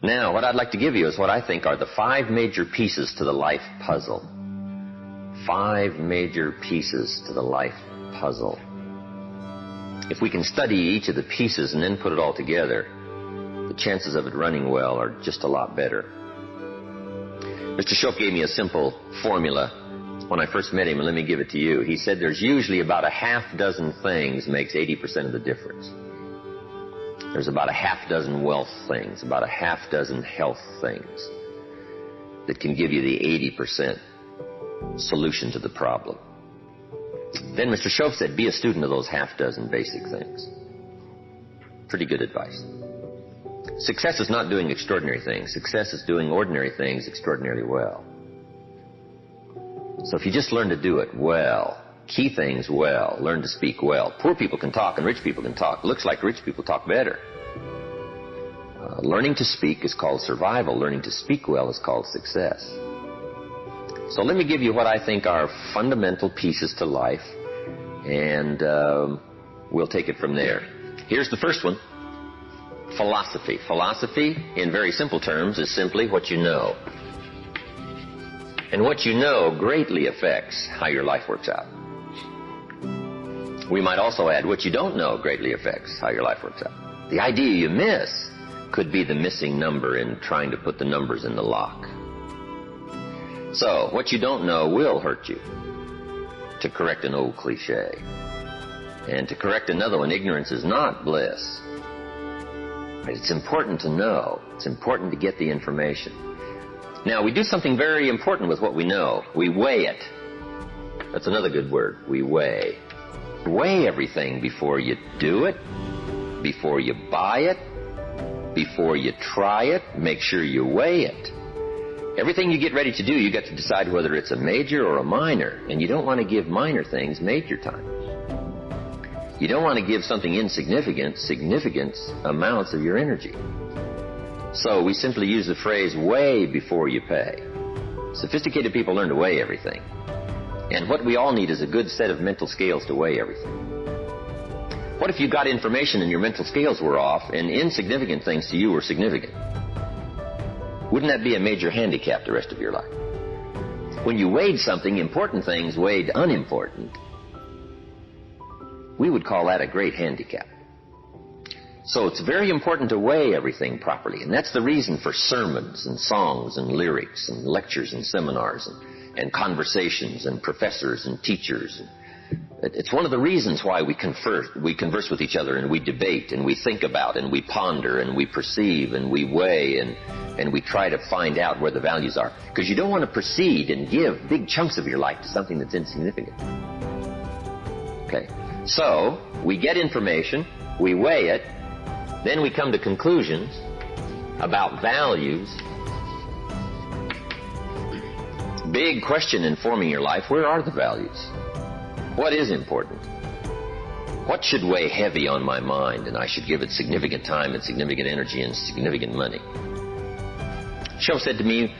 Now, what I'd like to give you is what I think are the 5 major pieces to the life puzzle. 5 major pieces to the life puzzle. If we can study each of the pieces and then put it all together, the chances of it running well are just a lot better. Mr. Shope gave me a simple formula when I first met him, and let me give it to you. He said there's usually about a half dozen things makes 80% of the difference. There's about a half dozen wealth things, about a half dozen health things that can give you the 80% solution to the problem. Then Mr. Shope said, be a student of those half dozen basic things. Pretty good advice. Success is not doing extraordinary things. Success is doing ordinary things extraordinarily well. So if you just learn to do it well, key things well, learn to speak well. Poor people can talk and rich people can talk. Looks like rich people talk better. Learning to speak is called survival. Learning to speak well is called success. So let me give you what I think are fundamental pieces to life, and we'll take it from there. Here's the first one. Philosophy. Philosophy, in very simple terms, is simply what you know. And what you know greatly affects how your life works out. We might also add, what you don't know greatly affects how your life works out. The idea you miss could be the missing number in trying to put the numbers in the lock. So, what you don't know will hurt you, to correct an old cliche. And to correct another one, ignorance is not bliss. It's important to know. It's important to get the information. Now, we do something very important with what we know. We weigh it. That's another good word. We weigh. Weigh everything before you do it, before you buy it, before you try it. Make sure you weigh it. Everything you get ready to do, you got to decide whether it's a major or a minor. And you don't want to give minor things major time. You don't want to give something insignificant significant amounts of your energy. So we simply use the phrase, weigh before you pay. Sophisticated people learn to weigh everything. And what we all need is a good set of mental scales to weigh everything. What if you got information and your mental scales were off and insignificant things to you were significant? Wouldn't that be a major handicap the rest of your life? When you weighed something, important things weighed unimportant. We would call that a great handicap. So it's very important to weigh everything properly. And that's the reason for sermons and songs and lyrics and lectures and seminars and conversations and professors and teachers. It's one of the reasons why we converse with each other and we debate and we think about and we ponder and we perceive and we weigh and we try to find out where the values are. Because you don't want to proceed and give big chunks of your life to something that's insignificant. Okay. So, we get information, we weigh it, then we come to conclusions about values. Big question in forming your life, where are the values? What is important? What should weigh heavy on my mind and I should give it significant time and significant energy and significant money? Shope said to me,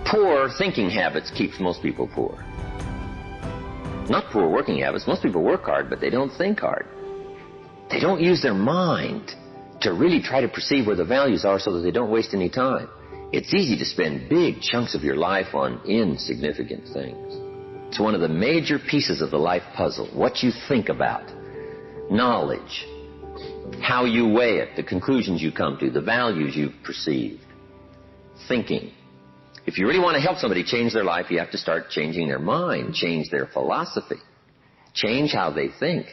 poor thinking habits keeps most people poor. Not poor working habits. Most people work hard, but they don't think hard. They don't use their mind to really try to perceive where the values are so that they don't waste any time. It's easy to spend big chunks of your life on insignificant things. It's one of the major pieces of the life puzzle. What you think about, knowledge, how you weigh it, the conclusions you come to, the values you've perceived, thinking. If you really want to help somebody change their life, you have to start changing their mind, change their philosophy, change how they think.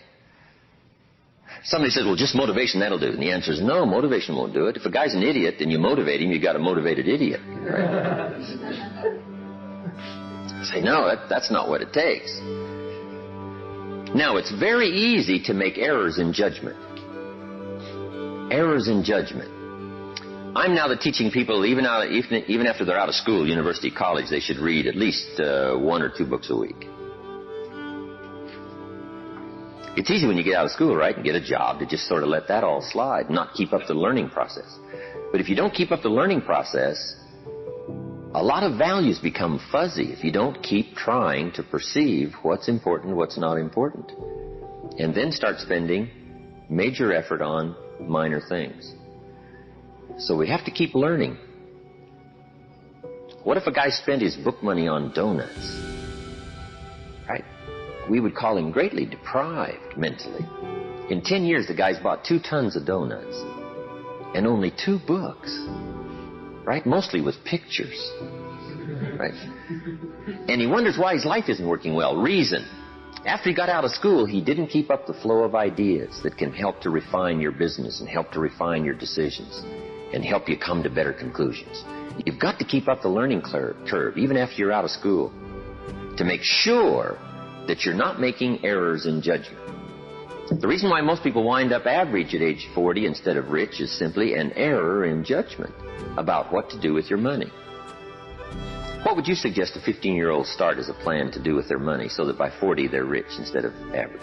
Somebody says, well, just motivation, that'll do. And the answer is no, motivation won't do it. If a guy's an idiot and you motivate him, you got a motivated idiot. Right? Say, no, that's not what it takes. Now, it's very easy to make errors in judgment. Errors in judgment. I'm now teaching people, even after they're out of school, university, college, they should read at least 1 or 2 books a week. It's easy when you get out of school, right, and get a job to just sort of let that all slide, not keep up the learning process. But if you don't keep up the learning process, a lot of values become fuzzy if you don't keep trying to perceive what's important, what's not important. And then start spending major effort on minor things. So we have to keep learning. What if a guy spent his book money on donuts? Right? We would call him greatly deprived mentally. In 10 years, the guy's bought 2 tons of donuts and only 2 books. Right? Mostly with pictures. Right? And he wonders why his life isn't working well. Reason. After he got out of school, he didn't keep up the flow of ideas that can help to refine your business and help to refine your decisions and help you come to better conclusions. You've got to keep up the learning curve, even after you're out of school, to make sure that you're not making errors in judgment. The reason why most people wind up average at age 40 instead of rich is simply an error in judgment about what to do with your money. What would you suggest a 15-year-old start as a plan to do with their money so that by 40 they're rich instead of average?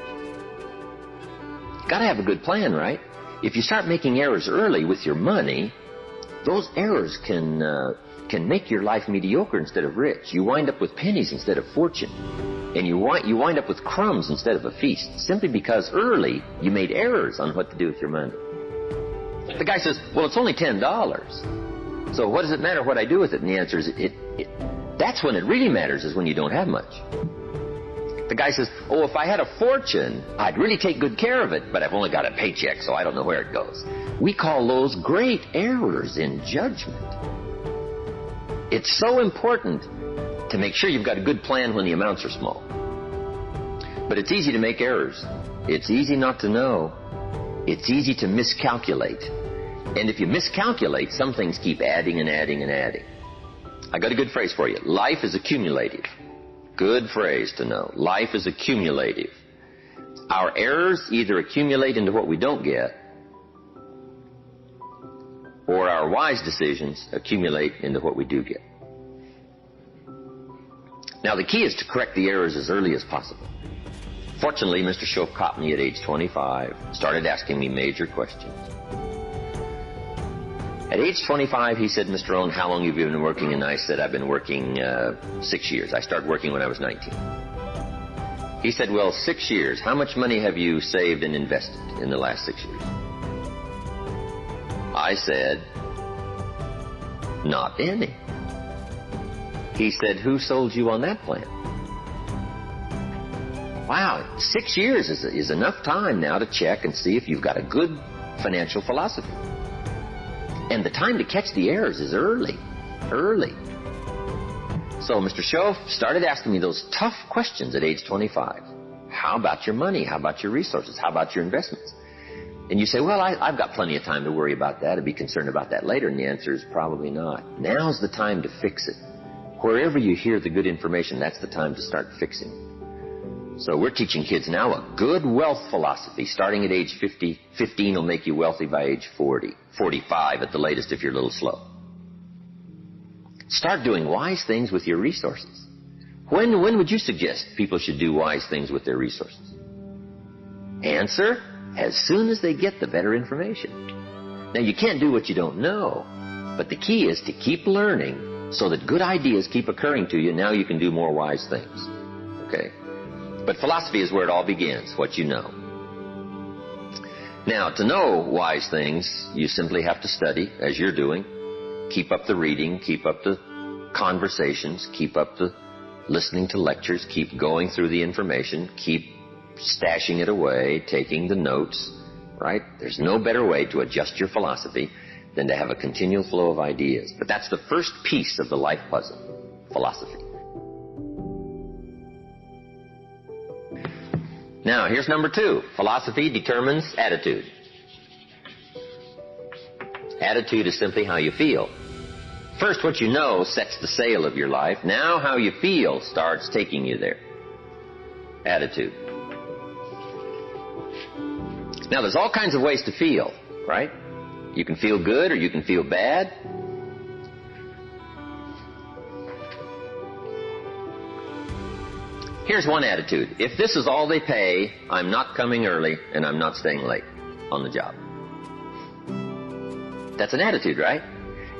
You've got to have a good plan, right? If you start making errors early with your money, those errors can make your life mediocre instead of rich. You wind up with pennies instead of fortune. And you wind up with crumbs instead of a feast, simply because early you made errors on what to do with your money. The guy says, well, it's only $10. So what does it matter what I do with it? And the answer is, that's when it really matters, is when you don't have much. The guy says, oh, if I had a fortune, I'd really take good care of it, but I've only got a paycheck, so I don't know where it goes. We call those great errors in judgment. It's so important to make sure you've got a good plan when the amounts are small. But it's easy to make errors. It's easy not to know. It's easy to miscalculate. And if you miscalculate, some things keep adding and adding and adding. I got a good phrase for you. Life is accumulative. Good phrase to know. Life is accumulative. Our errors either accumulate into what we don't get, or our wise decisions accumulate into what we do get. Now, the key is to correct the errors as early as possible. Fortunately, Mr. Shoaff caught me at age 25, started asking me major questions. At age 25, he said, Mr. Rohn, how long have you been working? And I said, I've been working 6 years. I started working when I was 19. He said, well, 6 years. How much money have you saved and invested in the last 6 years? I said, not any. He said, who sold you on that plan? Wow, 6 years is enough time now to check and see if you've got a good financial philosophy. And the time to catch the errors is early. So Mr. Shoaff started asking me those tough questions at age 25. How about your money? How about your resources? How about your investments? And you say, well, I've got plenty of time to worry about that and be concerned about that later. And the answer is probably not. Now's the time to fix it. Wherever you hear the good information, that's the time to start fixing. So we're teaching kids now a good wealth philosophy. Starting at age 50, 15 will make you wealthy by age 40, 45 at the latest if you're a little slow. Start doing wise things with your resources. When would you suggest people should do wise things with their resources? Answer, as soon as they get the better information. Now, you can't do what you don't know, but the key is to keep learning so that good ideas keep occurring to you. Now you can do more wise things. Okay? But philosophy is where it all begins, what you know. Now, to know wise things, you simply have to study, as you're doing. Keep up the reading, keep up the conversations, keep up the listening to lectures, keep going through the information, keep stashing it away, taking the notes, right? There's no better way to adjust your philosophy than to have a continual flow of ideas. But that's the first piece of the life puzzle, philosophy. Now, here's number 2. Philosophy determines attitude. Attitude is simply how you feel. First, what you know sets the sail of your life. Now, how you feel starts taking you there. Attitude. Now, there's all kinds of ways to feel, right? You can feel good or you can feel bad. Here's one attitude. If this is all they pay, I'm not coming early and I'm not staying late on the job. That's an attitude, right?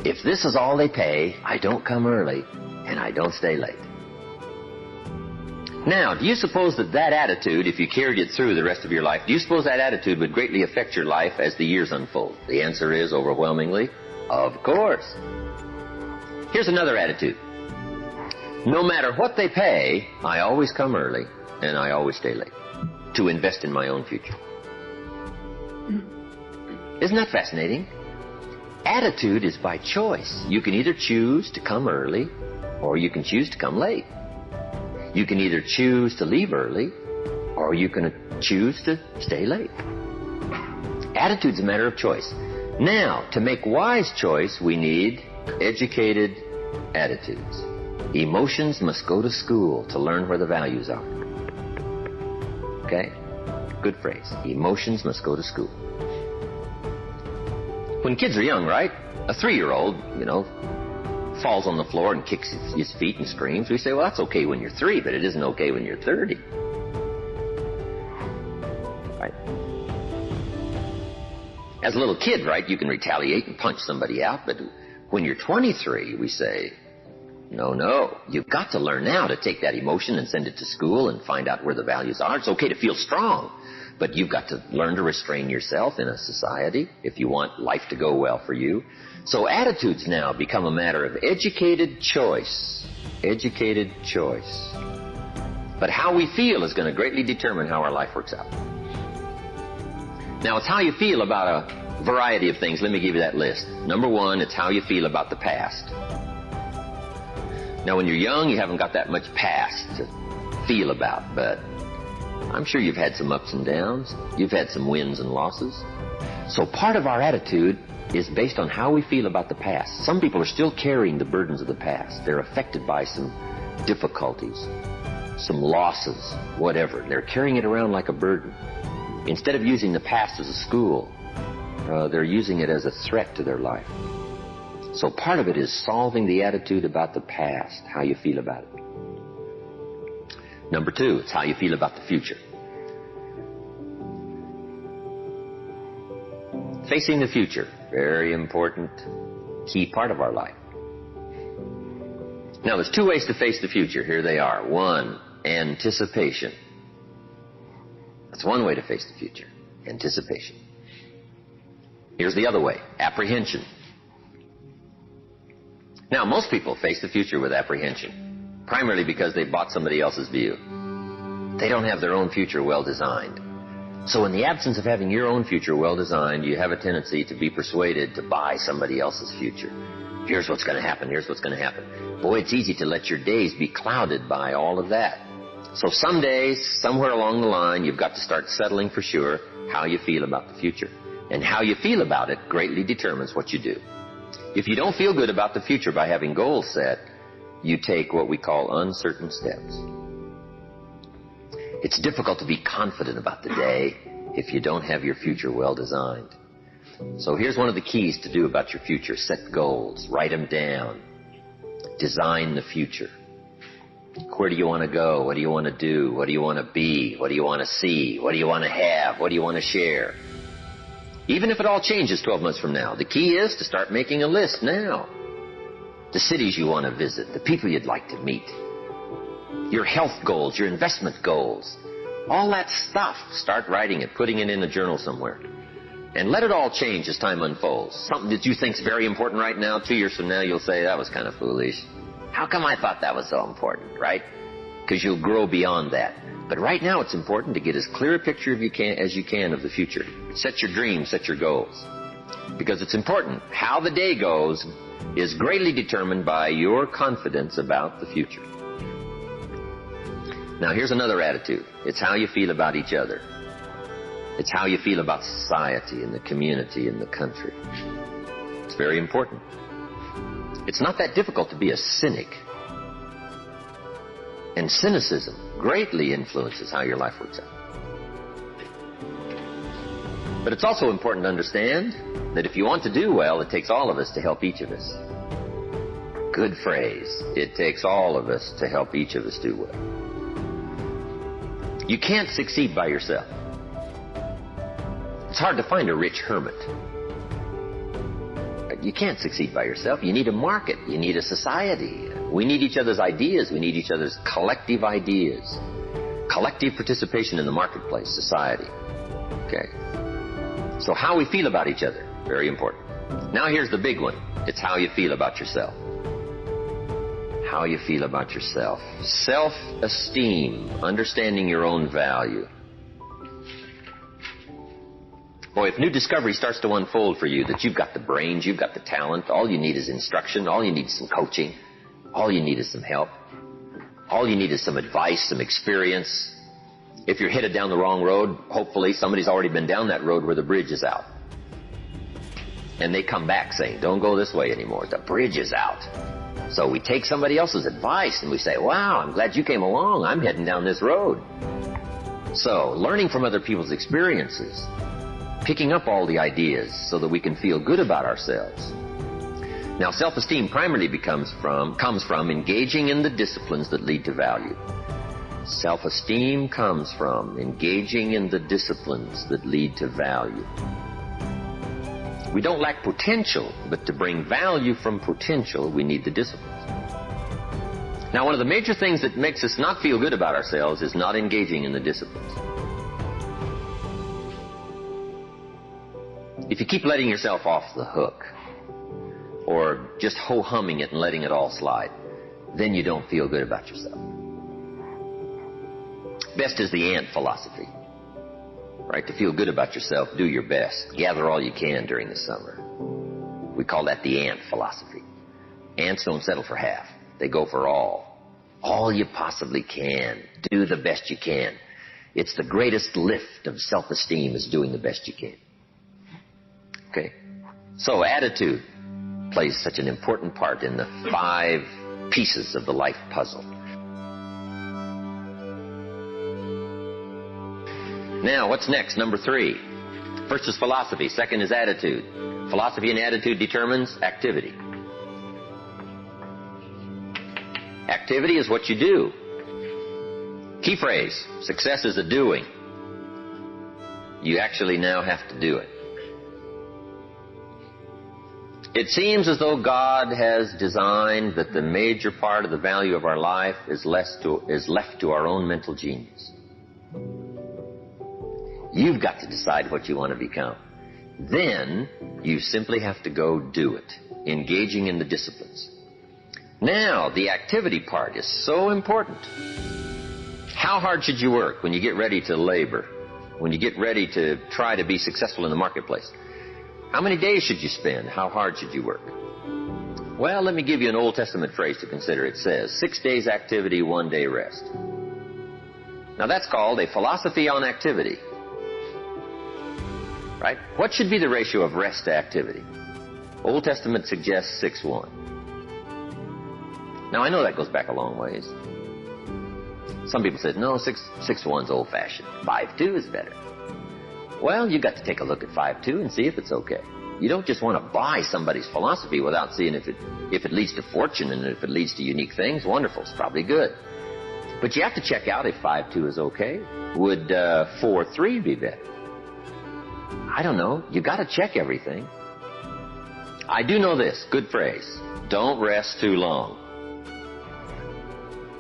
If this is all they pay, I don't come early and I don't stay late. Now, do you suppose that attitude, if you carried it through the rest of your life, do you suppose that attitude would greatly affect your life as the years unfold? The answer is overwhelmingly Of course. Here's another attitude. No matter what they pay, I always come early and I always stay late to invest in my own future. Isn't that fascinating? Attitude is by choice. You can either choose to come early or you can choose to come late. You can either choose to leave early or you can choose to stay late. Attitude's a matter of choice. Now, to make wise choice, we need educated attitudes. Emotions must go to school to learn where the values are. Okay? Good phrase. Emotions must go to school. When kids are young, right? A 3-year-old, falls on the floor and kicks his feet and screams. We say, well, that's okay when you're 3, but it isn't okay when you're 30. Right? As a little kid, right, you can retaliate and punch somebody out, but when you're 23, we say, no, you've got to learn now to take that emotion and send it to school and find out where the values are. It's okay to feel strong, but you've got to learn to restrain yourself in a society if you want life to go well for you. So attitudes now become a matter of educated choice. Educated choice. But how we feel is going to greatly determine how our life works out. Now, it's how you feel about a variety of things. Let me give you that list. Number 1, it's how you feel about the past. Now, when you're young, you haven't got that much past to feel about, but I'm sure you've had some ups and downs. You've had some wins and losses. So part of our attitude is based on how we feel about the past. Some people are still carrying the burdens of the past. They're affected by some difficulties, some losses, whatever. They're carrying it around like a burden. Instead of using the past as a school, they're using it as a threat to their life. So part of it is solving the attitude about the past, how you feel about it. Number 2, it's how you feel about the future. Facing the future, very important, key part of our life. Now, there's 2 ways to face the future. Here they are. 1, anticipation. That's one way to face the future, anticipation. Here's the other way, apprehension. Now, most people face the future with apprehension, primarily because they bought somebody else's view. They don't have their own future well designed. So in the absence of having your own future well designed, you have a tendency to be persuaded to buy somebody else's future. Here's what's going to happen. Here's what's going to happen. Boy, it's easy to let your days be clouded by all of that. So some days, somewhere along the line, you've got to start settling for sure how you feel about the future. And how you feel about it greatly determines what you do. If you don't feel good about the future by having goals set, you take what we call uncertain steps. It's difficult to be confident about the day if you don't have your future well designed. So here's one of the keys to do about your future. Set goals. Write them down. Design the future. Where do you want to go? What do you want to do? What do you want to be? What do you want to see? What do you want to have? What do you want to share? Even if it all changes 12 months from now, the key is to start making a list now. The cities you want to visit, the people you'd like to meet, your health goals, your investment goals, all that stuff. Start writing it, putting it in a journal somewhere. And let it all change as time unfolds. Something that you think is very important right now, 2 years from now, you'll say, that was kind of foolish. How come I thought that was so important, right? Because you'll grow beyond that. But right now it's important to get as clear a picture as you can of the future. Set your dreams, set your goals. Because it's important. How the day goes is greatly determined by your confidence about the future. Now here's another attitude. It's how you feel about each other. It's how you feel about society and the community and the country. It's very important. It's not that difficult to be a cynic. And cynicism greatly influences how your life works out. But it's also important to understand that if you want to do well, it takes all of us to help each of us. Good phrase. It takes all of us to help each of us do well. You can't succeed by yourself. It's hard to find a rich hermit. You can't succeed by yourself. You need a market. You need a society. We need each other's ideas. We need each other's collective ideas. Collective participation in the marketplace, society. Okay. So how we feel about each other, very important. Now here's the big one. It's how you feel about yourself. How you feel about yourself. Self-esteem, understanding your own value. Boy, if new discovery starts to unfold for you, that you've got the brains, you've got the talent, all you need is instruction, all you need is some coaching, all you need is some help, all you need is some advice, some experience. If you're headed down the wrong road, hopefully somebody's already been down that road where the bridge is out. And they come back saying, don't go this way anymore, the bridge is out. So we take somebody else's advice and we say, wow, I'm glad you came along, I'm heading down this road. So, learning from other people's experiences, picking up all the ideas so that we can feel good about ourselves. Now, self-esteem primarily comes from engaging in the disciplines that lead to value. Self-esteem comes from engaging in the disciplines that lead to value. We don't lack potential, but to bring value from potential, we need the disciplines. Now, one of the major things that makes us not feel good about ourselves is not engaging in the disciplines. If you keep letting yourself off the hook, or just ho-humming it and letting it all slide, then you don't feel good about yourself. Best is the ant philosophy. Right? To feel good about yourself, do your best. Gather all you can during the summer. We call that the ant philosophy. Ants don't settle for half. They go for all. All you possibly can. Do the best you can. It's the greatest lift of self-esteem is doing the best you can. Okay? So attitude plays such an important part in the 5 pieces of the life puzzle. Now, what's next? Number 3. First is philosophy. Second is attitude. Philosophy and attitude determines activity. Activity is what you do. Key phrase, success is a doing. You actually now have to do it. It seems as though God has designed that the major part of the value of our life is left to our own mental genius. You've got to decide what you want to become. Then, you simply have to go do it, engaging in the disciplines. Now, the activity part is so important. How hard should you work when you get ready to labor? When you get ready to try to be successful in the marketplace? How many days should you spend? How hard should you work? Well, let me give you an Old Testament phrase to consider. It says, 6 days activity, 1 day rest. Now, that's called a philosophy on activity. Right? What should be the ratio of rest to activity? Old Testament suggests 6:1. Now, I know that goes back a long ways. Some people said, no, 6:1's old-fashioned. 5:2 is better. Well, you've got to take a look at 5:2 and see if it's okay. You don't just want to buy somebody's philosophy without seeing if it leads to fortune and if it leads to unique things. Wonderful. It's probably good. But you have to check out if 5:2 is okay. Would 4:3 be better? I don't know. You got to check everything. I do know this. Good phrase. Don't rest too long.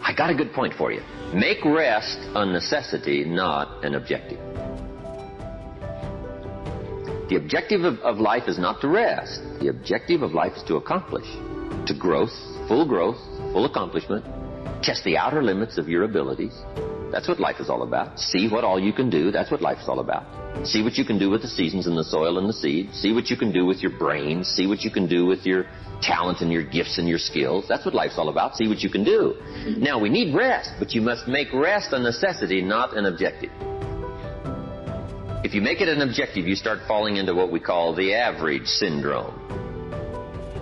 I got a good point for you. Make rest a necessity, not an objective. The objective of life is not to rest. The objective of life is to accomplish. To growth, full accomplishment. Test the outer limits of your abilities. That's what life is all about. See what all you can do. That's what life is all about. See what you can do with the seasons and the soil and the seed. See what you can do with your brain. See what you can do with your talent and your gifts and your skills. That's what life's all about. See what you can do. Now, we need rest, but you must make rest a necessity, not an objective. If you make it an objective, you start falling into what we call the average syndrome.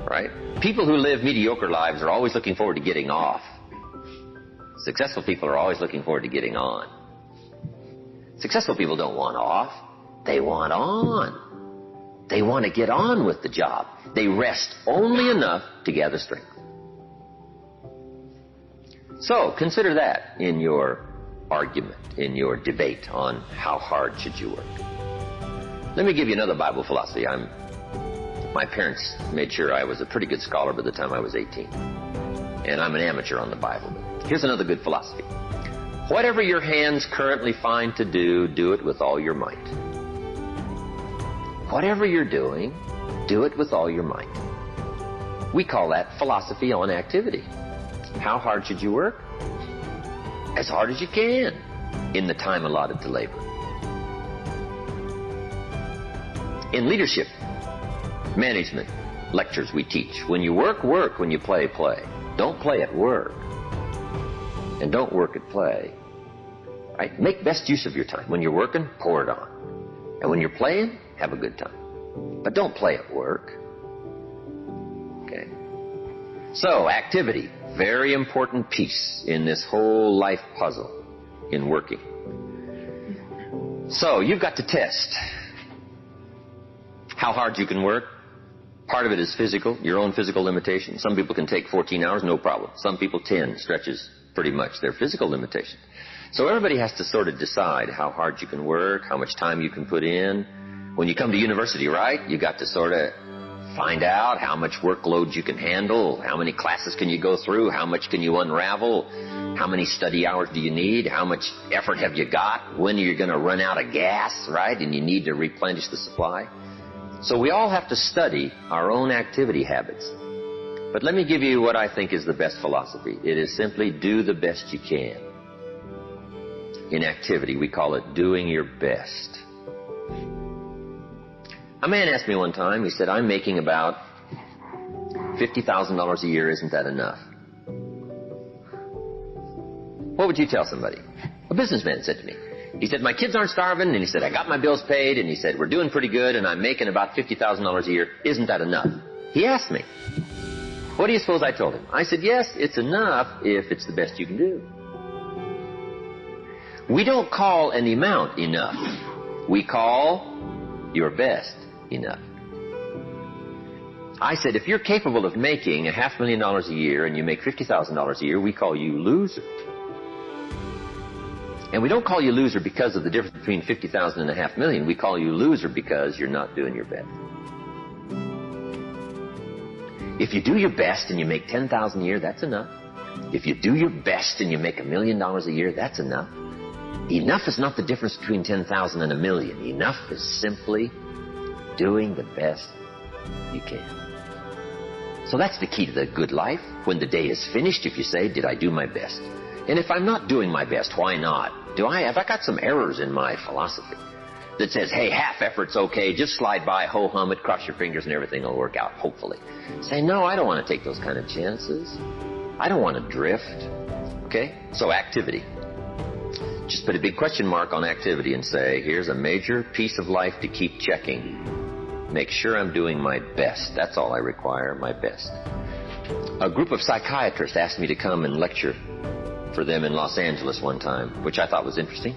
Right? People who live mediocre lives are always looking forward to getting off. Successful people are always looking forward to getting on. Successful people don't want off. They want on. They want to get on with the job. They rest only enough to gather strength. So, consider that in your argument, in your debate on how hard should you work. Let me give you another Bible philosophy. My parents made sure I was a pretty good scholar by the time I was 18. And I'm an amateur on the Bible. Here's another good philosophy. Whatever your hands currently find to do, do it with all your might. Whatever you're doing, Do it with all your might. We call that philosophy on activity. How hard should you work? As hard as you can in the time allotted to labor. In leadership, management, lectures we teach, when you work, work. When you play, play. Don't play at work. And don't work at play. Right? Make best use of your time. When you're working, pour it on. And when you're playing, have a good time. But don't play at work. Okay? So, activity, very important piece in this whole life puzzle in working. So, you've got to test how hard you can work. Part of it is physical, your own physical limitation. Some people can take 14 hours, no problem. Some people 10 stretches pretty much their physical limitation. So everybody has to sort of decide how hard you can work, how much time you can put in. When you come to university, right, you got to sort of find out how much workload you can handle, how many classes can you go through, how much can you unravel, how many study hours do you need, how much effort have you got, when are you going to run out of gas, right, and you need to replenish the supply. So we all have to study our own activity habits. But let me give you what I think is the best philosophy. It is simply do the best you can. In activity, we call it doing your best. A man asked me one time, he said, I'm making about $50,000 a year. Isn't that enough? What would you tell somebody? A businessman said to me. He said, my kids aren't starving, and he said, I got my bills paid, and he said, we're doing pretty good, and I'm making about $50,000 a year. Isn't that enough? He asked me. What do you suppose I told him? I said, yes, it's enough if it's the best you can do. We don't call an amount enough. We call your best enough. I said, if you're capable of making $500,000 a year and you make $50,000 a year, we call you loser. And we don't call you loser because of the difference between $50,000 and $500,000. We call you loser because you're not doing your best. If you do your best and you make $10,000 a year, that's enough. If you do your best and you make $1 million a year, that's enough. Enough is not the difference between 10,000 and 1 million. Enough is simply doing the best you can. So that's the key to the good life. When the day is finished, if you say, did I do my best? And if I'm not doing my best, why not? Have I got some errors in my philosophy that says, hey, half effort's okay, just slide by, ho-hum it, cross your fingers and everything will work out, hopefully. Say, no, I don't want to take those kind of chances. I don't want to drift. Okay? So activity. Just put a big question mark on activity and say, here's a major piece of life to keep checking. Make sure I'm doing my best. That's all I require, my best. A group of psychiatrists asked me to come and lecture for them in Los Angeles one time, which I thought was interesting,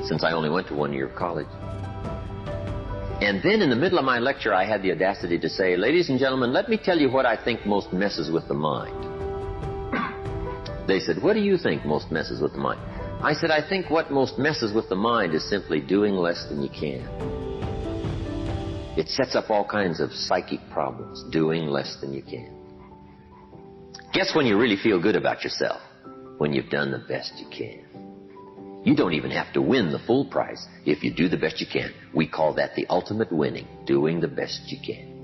since I only went to 1 year of college. And then in the middle of my lecture, I had the audacity to say, ladies and gentlemen, let me tell you what I think most messes with the mind. They said, what do you think most messes with the mind? I said, I think what most messes with the mind is simply doing less than you can. It sets up all kinds of psychic problems, doing less than you can. Guess when you really feel good about yourself? When you've done the best you can. You don't even have to win the full prize if you do the best you can. We call that the ultimate winning, doing the best you can.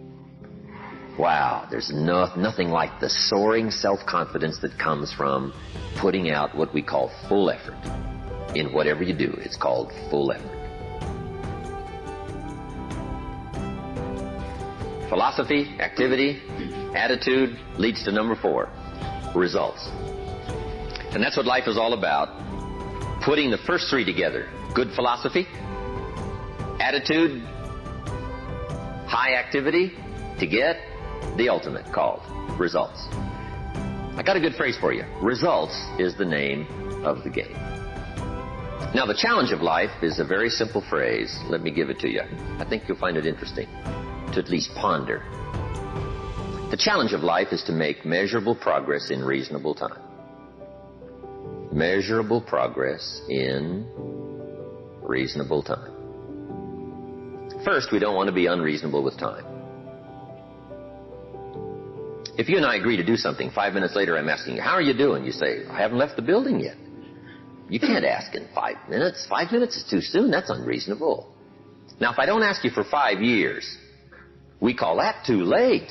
Wow, there's nothing like the soaring self-confidence that comes from putting out what we call full effort. In whatever you do, it's called full effort. Philosophy, activity, attitude leads to number 4, results. And that's what life is all about. Putting the first 3 together. Good philosophy, attitude, high activity to get the ultimate called results. I got a good phrase for you. Results is the name of the game. Now, the challenge of life is a very simple phrase. Let me give it to you. I think you'll find it interesting to at least ponder. The challenge of life is to make measurable progress in reasonable time. Measurable progress in reasonable time. First, we don't want to be unreasonable with time. If you and I agree to do something, 5 minutes later I'm asking you, how are you doing? You say, I haven't left the building yet. You can't ask in 5 minutes. 5 minutes is too soon. That's unreasonable. Now, if I don't ask you for 5 years, We call that too late.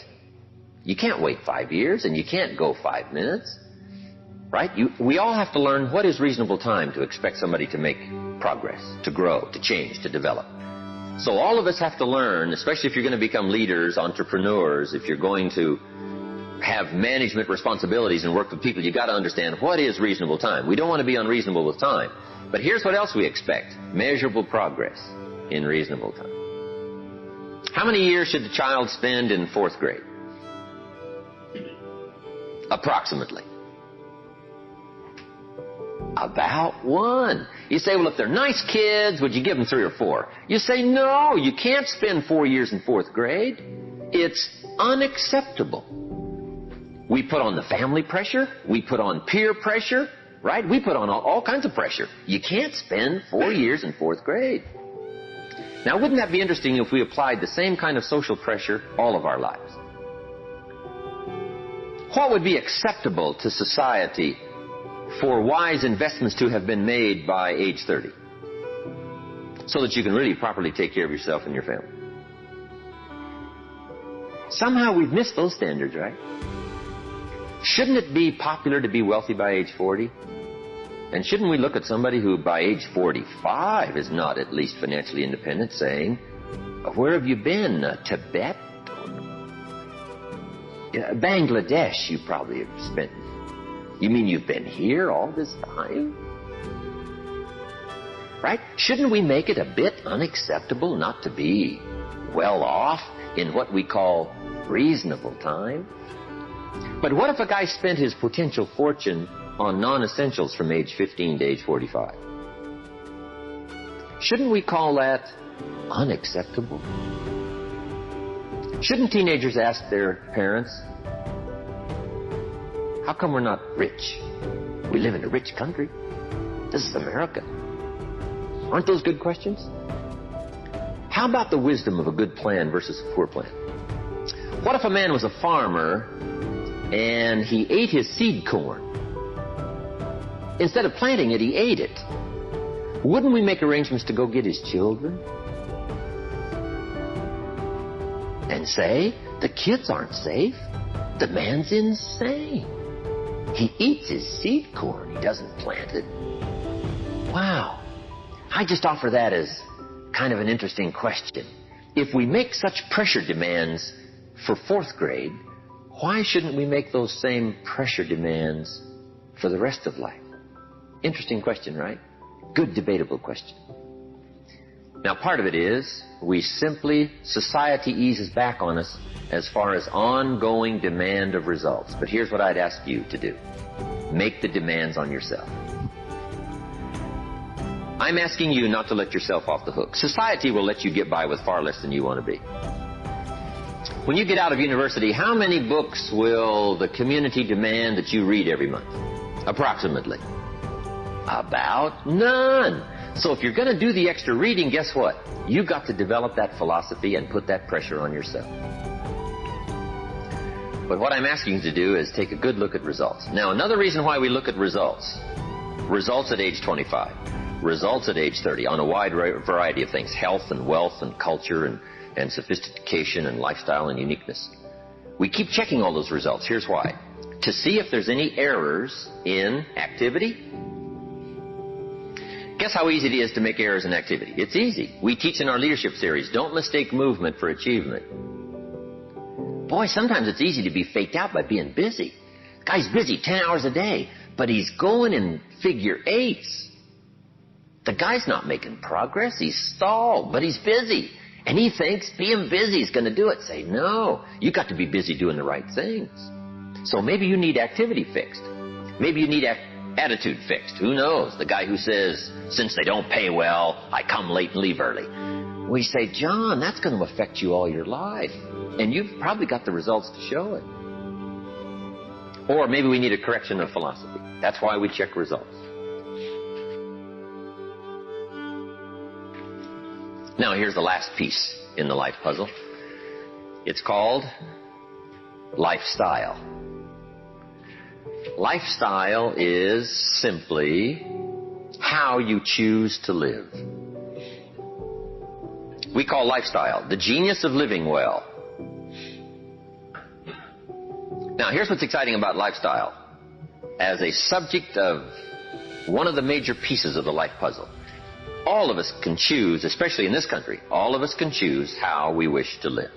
You can't wait 5 years, and you can't go 5 minutes. Right? We all have to learn what is reasonable time to expect somebody to make progress, to grow, to change, to develop. So all of us have to learn, especially if you're going to become leaders, entrepreneurs, if you're going to have management responsibilities and work with people, you've got to understand what is reasonable time. We don't want to be unreasonable with time. But here's what else we expect. Measurable progress in reasonable time. How many years should the child spend in 4th grade? Approximately. About 1. You say, well, if they're nice kids, would you give them 3 or 4? You say, no, you can't spend 4 years in 4th grade. It's unacceptable. We put on the family pressure. We put on peer pressure. Right? We put on all kinds of pressure. You can't spend 4 years in 4th grade. Now, wouldn't that be interesting if we applied the same kind of social pressure all of our lives? What would be acceptable to society for wise investments to have been made by age 30? So that you can really properly take care of yourself and your family. Somehow we've missed those standards, right? Shouldn't it be popular to be wealthy by age 40? And shouldn't we look at somebody who by age 45 is not at least financially independent saying, where have you been? Tibet? Bangladesh you probably have spent. You mean you've been here all this time? Right? Shouldn't we make it a bit unacceptable not to be well off in what we call reasonable time? But what if a guy spent his potential fortune on non-essentials from age 15 to age 45? Shouldn't we call that unacceptable? Shouldn't teenagers ask their parents, how come we're not rich? We live in a rich country. This is America. Aren't those good questions? How about the wisdom of a good plan versus a poor plan? What if a man was a farmer and he ate his seed corn? Instead of planting it, he ate it. Wouldn't we make arrangements to go get his children? And say, the kids aren't safe. The man's insane. He eats his seed corn. He doesn't plant it. Wow. I just offer that as kind of an interesting question. If we make such pressure demands for 4th grade, why shouldn't we make those same pressure demands for the rest of life? Interesting question, right? Good debatable question. Now, part of it is society eases back on us as far as ongoing demand of results. But here's what I'd ask you to do. Make the demands on yourself. I'm asking you not to let yourself off the hook. Society will let you get by with far less than you want to be. When you get out of university, how many books will the community demand that you read every month? Approximately. About none. So if you're going to do the extra reading, guess what? You've got to develop that philosophy and put that pressure on yourself. But what I'm asking you to do is take a good look at results. Now, another reason why we look at results at age 25, results at age 30, on a wide variety of things, health and wealth and culture and sophistication and lifestyle and uniqueness. We keep checking all those results. Here's why. To see if there's any errors in activity. Guess how easy it is to make errors in activity? It's easy. We teach in our leadership series, don't mistake movement for achievement. Boy, sometimes it's easy to be faked out by being busy. The guy's busy 10 hours a day, but he's going in figure eights. The guy's not making progress. He's stalled, but he's busy. And he thinks being busy is going to do it. Say, no, you got to be busy doing the right things. So maybe you need activity fixed. Maybe you need attitude fixed. Who knows? The guy who says, since they don't pay well, I come late and leave early. We say, John, that's going to affect you all your life. And you've probably got the results to show it. Or maybe we need a correction of philosophy. That's why we check results. Now, here's the last piece in the life puzzle. It's called lifestyle. Lifestyle is simply how you choose to live. We call lifestyle the genius of living well. Now, here's what's exciting about lifestyle. As a subject of one of the major pieces of the life puzzle, all of us can choose, especially in this country, all of us can choose how we wish to live.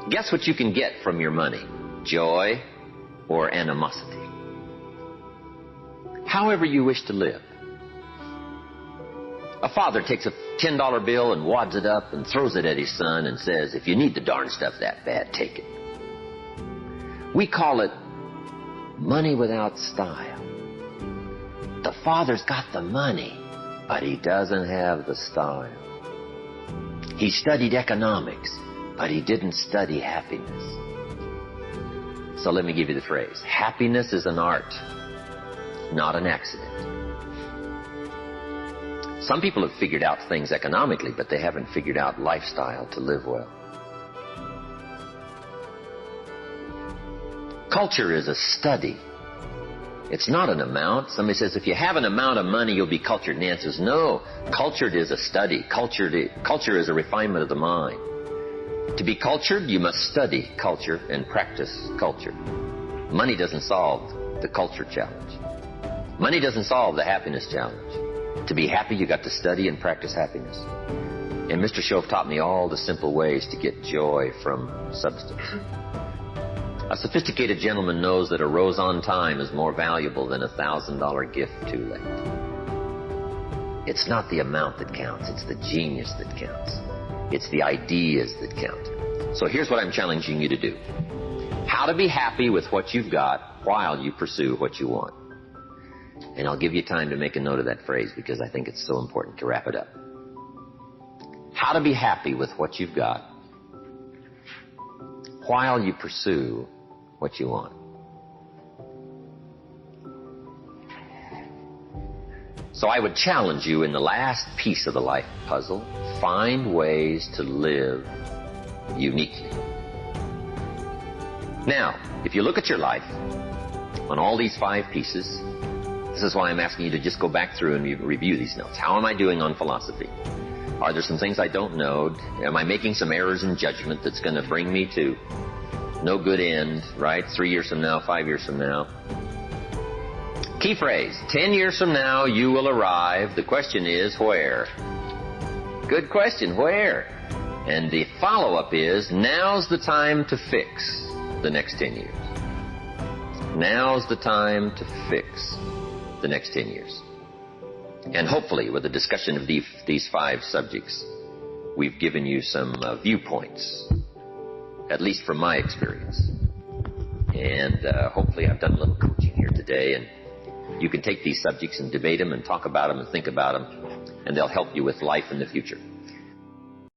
Guess what you can get from your money? Joy or animosity? However you wish to live. A father takes a $10 bill and wads it up and throws it at his son and says, if you need the darn stuff that bad, take it. We call it money without style. The father's got the money, but he doesn't have the style. He studied economics, but he didn't study happiness. So let me give you the phrase. Happiness is an art, not an accident. Some people have figured out things economically, but they haven't figured out lifestyle to live well. Culture is a study. It's not an amount. Somebody says, if you have an amount of money, you'll be cultured. And the answer is no. Cultured is a study. Culture is a refinement of the mind. To be cultured, you must study culture and practice culture. Money doesn't solve the culture challenge. Money doesn't solve the happiness challenge. To be happy, you got to study and practice happiness. And Mr. Shove taught me all the simple ways to get joy from substance. A sophisticated gentleman knows that a rose on time is more valuable than a $1,000 gift too late. It's not the amount that counts, it's the genius that counts. It's the ideas that count. So here's what I'm challenging you to do. How to be happy with what you've got while you pursue what you want. And I'll give you time to make a note of that phrase because I think it's so important to wrap it up. How to be happy with what you've got while you pursue what you want. So I would challenge you in the last piece of the life puzzle, find ways to live uniquely. Now, if you look at your life on all these 5 pieces, this is why I'm asking you to just go back through and review these notes. How am I doing on philosophy? Are there some things I don't know? Am I making some errors in judgment that's going to bring me to no good end, right? 3 years from now, 5 years from now. Key phrase, 10 years from now you will arrive. The question is, where? Good question, where? And the follow-up is, now's the time to fix the next 10 years. Now's the time to fix the next 10 years. And hopefully, with a discussion of these 5 subjects, we've given you some viewpoints, at least from my experience. And hopefully I've done a little coaching here today, and you can take these subjects and debate them and talk about them and think about them, and they'll help you with life in the future.